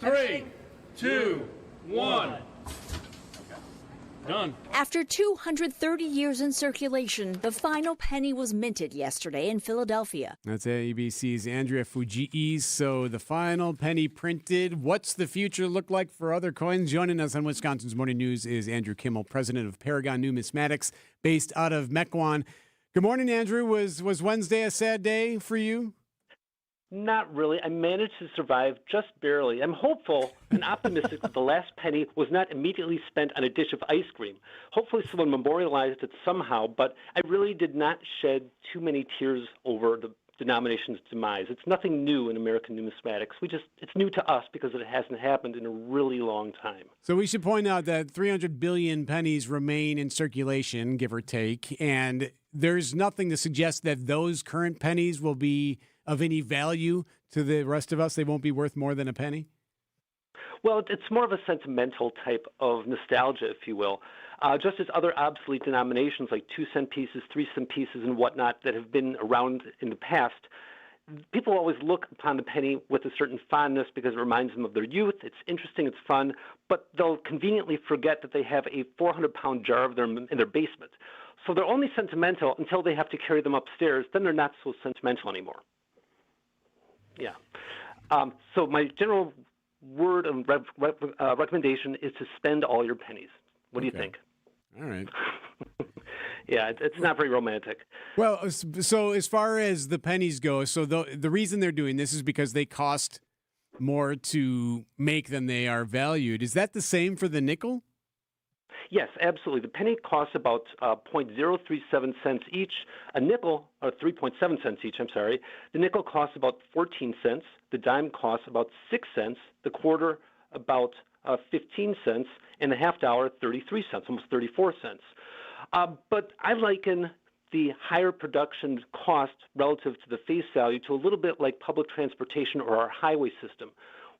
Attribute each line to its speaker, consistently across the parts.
Speaker 1: 3, 2, 1. Done.
Speaker 2: After 230 years in circulation, the final penny was minted yesterday in Philadelphia.
Speaker 3: That's ABC's Andrea Fujii. So the final penny printed. What's the future look like for other coins? Joining us on Wisconsin's Morning News is Andrew Kimmell, president of Paragon Numismatics, based out of Mequon. Good morning, Andrew. Was Wednesday a sad day for you?
Speaker 4: Not really. I managed to survive just barely. I'm hopeful and optimistic that the last penny was not immediately spent on a dish of ice cream. Hopefully someone memorialized it somehow, but I really did not shed too many tears over the denomination's demise. It's nothing new in American numismatics. It's new to us because it hasn't happened in a really long time.
Speaker 3: So we should point out that 300 billion pennies remain in circulation, give or take, and there's nothing to suggest that those current pennies will be of any value to the rest of us. They won't be worth more than a penny?
Speaker 4: Well, it's more of a sentimental type of nostalgia, if you will. Just as other obsolete denominations like 2-cent pieces, 3-cent pieces, and whatnot that have been around in the past, people always look upon the penny with a certain fondness because it reminds them of their youth. It's interesting, it's fun, but they'll conveniently forget that they have a 400-pound jar of them in their basement. So they're only sentimental until they have to carry them upstairs. Then they're not so sentimental anymore. Yeah. So my general word and recommendation is to spend all your pennies. What do you think?
Speaker 3: All right.
Speaker 4: Yeah, it's not very romantic.
Speaker 3: Well, so as far as the pennies go, so the reason they're doing this is because they cost more to make than they are valued. Is that the same for the nickel?
Speaker 4: Yes, absolutely. The penny costs about 0.037 cents each. A nickel, or 3.7 cents each, I'm sorry. The nickel costs about 14 cents. The dime costs about 6 cents. The quarter, about 15 cents. And the half dollar, 33 cents, almost 34 cents. But I liken the higher production cost relative to the face value to a little bit like public transportation or our highway system.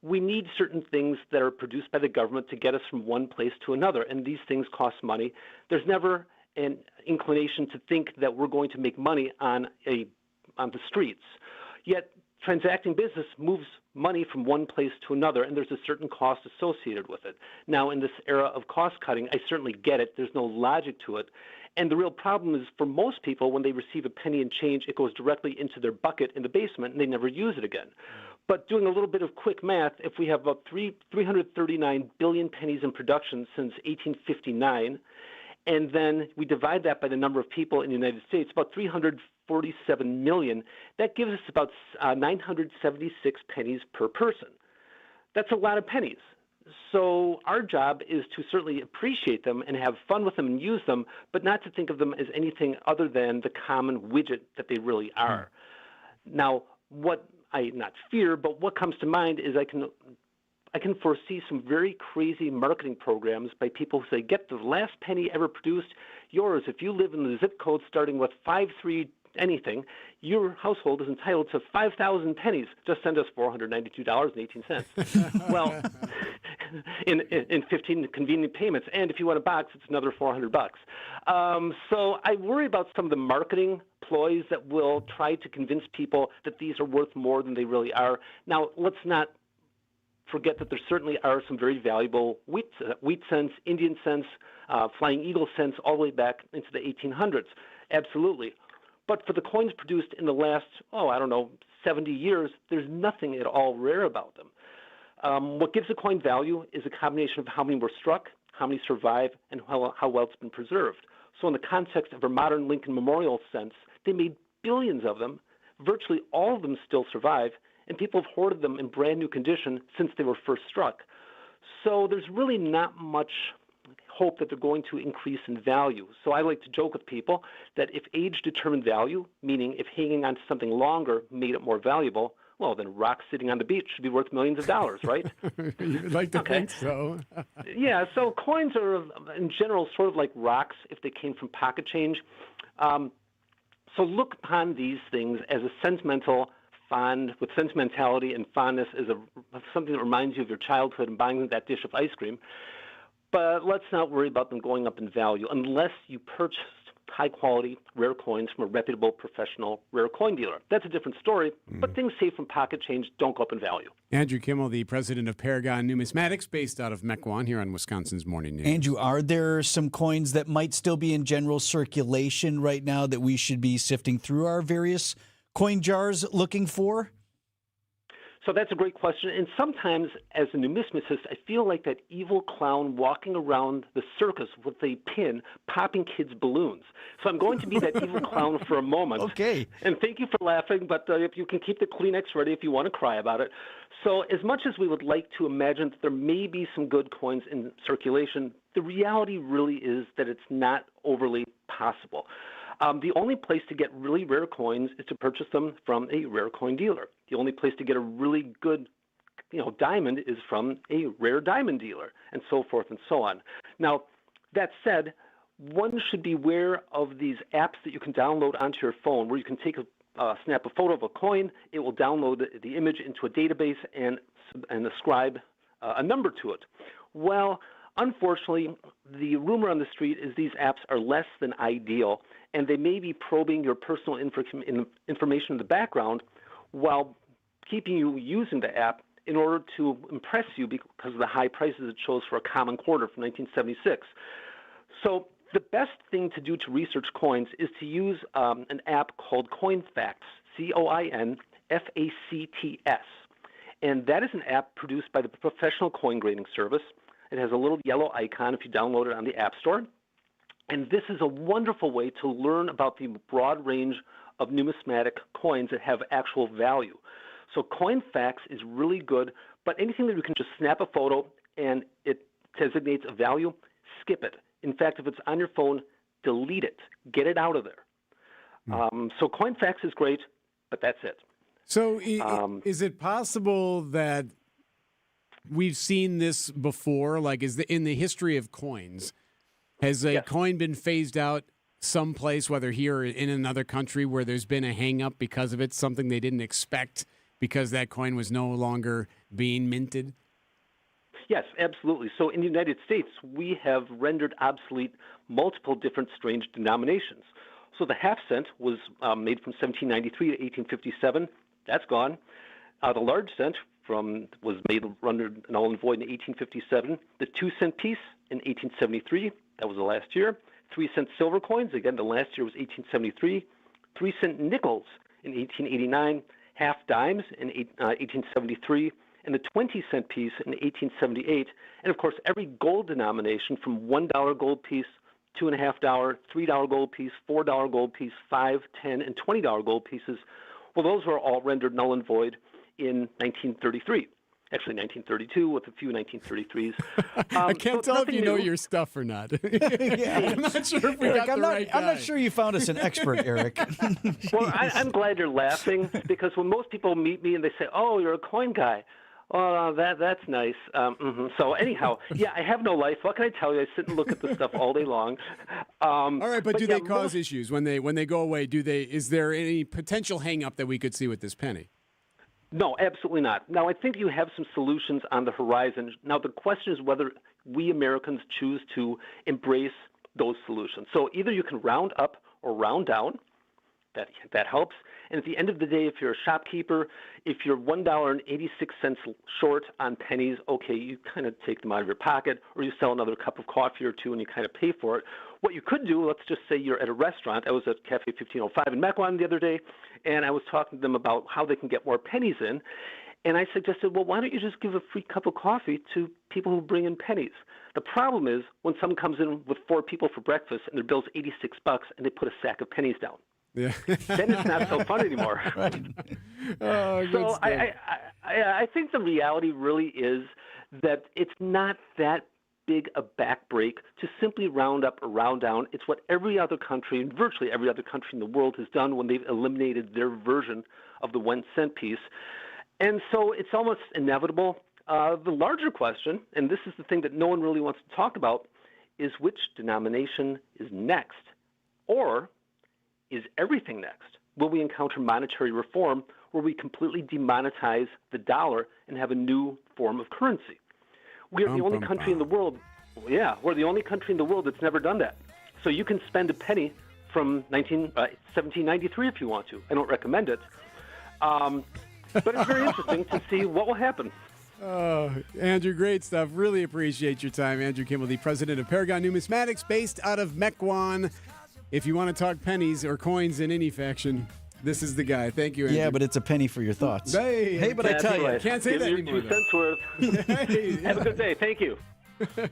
Speaker 4: We need certain things that are produced by the government to get us from one place to another, and these things cost money. There's never an inclination to think that we're going to make money on the streets. Yet transacting business moves money from one place to another, and there's a certain cost associated with it. Now, in this era of cost cutting, I certainly get it. There's no logic to it. And the real problem is for most people, when they receive a penny and change, it goes directly into their bucket in the basement, and they never use it again. But doing a little bit of quick math, if we have about 339 billion pennies in production since 1859, and then we divide that by the number of people in the United States, about 347 million, that gives us about 976 pennies per person. That's a lot of pennies. So our job is to certainly appreciate them and have fun with them and use them, but not to think of them as anything other than the common widget that they really are. Now, what I not fear, but what comes to mind is I can foresee some very crazy marketing programs by people who say, get the last penny ever produced, yours. If you live in the zip code starting with 53 anything, your household is entitled to 5,000 pennies. Just send us $492.18. Well, in 15 convenient payments, and if you want a box, it's another $400. So I worry about some of the marketing ploys that will try to convince people that these are worth more than they really are. Now, let's not forget that there certainly are some very valuable wheat cents, Indian cents, Flying Eagle cents, all the way back into the 1800s. Absolutely. But for the coins produced in the last, 70 years, there's nothing at all rare about them. What gives a coin value is a combination of how many were struck, how many survive, and how well it's been preserved. So in the context of our modern Lincoln Memorial cents, they made billions of them. Virtually all of them still survive, and people have hoarded them in brand new condition since they were first struck. So there's really not much hope that they're going to increase in value. So I like to joke with people that if age determined value, meaning if hanging on to something longer made it more valuable, well, then rocks sitting on the beach should be worth millions of dollars, right?
Speaker 3: You'd like to think so.
Speaker 4: Yeah, so coins are, in general, sort of like rocks if they came from pocket change. So look upon these things as a with sentimentality and fondness as something that reminds you of your childhood and buying that dish of ice cream. But let's not worry about them going up in value unless you purchased high-quality, rare coins from a reputable professional rare coin dealer. That's a different story, but things saved from pocket change don't go up in value.
Speaker 3: Andrew Kimmell, the president of Paragon Numismatics, based out of Mequon, here on Wisconsin's Morning News.
Speaker 5: Andrew, are there some coins that might still be in general circulation right now that we should be sifting through our various coin jars looking for?
Speaker 4: So that's a great question. And sometimes, as a numismatist, I feel like that evil clown walking around the circus with a pin, popping kids' balloons. So I'm going to be that evil clown for a moment.
Speaker 5: Okay.
Speaker 4: And thank you for laughing, but if you can keep the Kleenex ready if you want to cry about it. So as much as we would like to imagine that there may be some good coins in circulation, the reality really is that it's not overly possible. The only place to get really rare coins is to purchase them from a rare coin dealer. The only place to get a really good, diamond is from a rare diamond dealer, and so forth and so on. Now, that said, one should be aware of these apps that you can download onto your phone, where you can snap a photo of a coin. It will download the image into a database and ascribe a number to it. Well, unfortunately, the rumor on the street is these apps are less than ideal, and they may be probing your personal information in the background while keeping you using the app in order to impress you because of the high prices it shows for a common quarter from 1976. So the best thing to do to research coins is to use an app called CoinFacts, CoinFacts. And that is an app produced by the Professional Coin Grading Service. It has a little yellow icon if you download it on the App Store. And this is a wonderful way to learn about the broad range of numismatic coins that have actual value. So CoinFacts is really good, but anything that you can just snap a photo and it designates a value, skip it. In fact, if it's on your phone, delete it. Get it out of there. So CoinFacts is great, but that's it.
Speaker 3: So is it possible that we've seen this before? Like, in the history of coins, has a coin been phased out someplace, whether here or in another country, where there's been a hang-up because of it, something they didn't expect because that coin was no longer being minted?
Speaker 4: Yes, absolutely. So in the United States, we have rendered obsolete multiple different strange denominations. So the half cent was made from 1793 to 1857. That's gone. The large cent was made rendered null and void in 1857. The 2-cent piece in 1873. That was the last year. 3-cent silver coins, again, the last year was 1873. 3-cent nickels in 1889. Half dimes in 1873. And the 20-cent piece in 1878. And, of course, every gold denomination from $1 gold piece, $2.50, $3 gold piece, $4 gold piece, $5, $10, and $20 gold pieces, well, those were all rendered null and void in 1933. Actually, 1932 with a few 1933s.
Speaker 3: I can't tell if you know your stuff or not. I'm not sure if we got the right guy.
Speaker 5: I'm not sure you found us an expert, Eric.
Speaker 4: Well, I'm glad you're laughing, because when most people meet me and they say, "Oh, you're a coin guy," oh, that's nice. So anyhow, I have no life. What can I tell you? I sit and look at the stuff all day long.
Speaker 3: All right, but do they cause issues when they go away? Is there any potential hang-up that we could see with this penny?
Speaker 4: No, absolutely not. Now, I think you have some solutions on the horizon. Now, the question is whether we Americans choose to embrace those solutions. So either you can round up or round down. That helps. And at the end of the day, if you're a shopkeeper, if you're $1.86 short on pennies, okay, you kind of take them out of your pocket, or you sell another cup of coffee or two and you kind of pay for it. What you could do, let's just say you're at a restaurant. I was at Cafe 1505 in Mequon the other day, and I was talking to them about how they can get more pennies in. And I suggested, well, why don't you just give a free cup of coffee to people who bring in pennies? The problem is when someone comes in with 4 people for breakfast and their bill's $86 and they put a sack of pennies down.
Speaker 3: Yeah.
Speaker 4: Then it's not so fun anymore.
Speaker 5: Right.
Speaker 3: Oh,
Speaker 4: so I think the reality really is that it's not that big a backbreak to simply round up or round down. It's what every other country, and virtually every other country in the world, has done when they've eliminated their version of the 1-cent piece. And so it's almost inevitable. The larger question, and this is the thing that no one really wants to talk about, is which denomination is next? Or is everything next? Will we encounter monetary reform where we completely demonetize the dollar and have a new form of currency? We're the only country in the world, we're the only country in the world that's never done that. So you can spend a penny from 1793 if you want to. I don't recommend it. But it's very interesting to see what will happen.
Speaker 3: Oh, Andrew, great stuff. Really appreciate your time. Andrew Kimmell, the president of Paragon Numismatics, based out of Mequon. If you want to talk pennies or coins in any faction, this is the guy. Thank you, Andrew.
Speaker 5: Yeah, but it's a penny for your thoughts.
Speaker 3: Hey,
Speaker 5: but I tell you,
Speaker 3: can't say
Speaker 4: Give
Speaker 3: that
Speaker 4: your
Speaker 3: anymore.
Speaker 4: 2 cents worth.
Speaker 3: Hey,
Speaker 4: Have a good day. Thank you.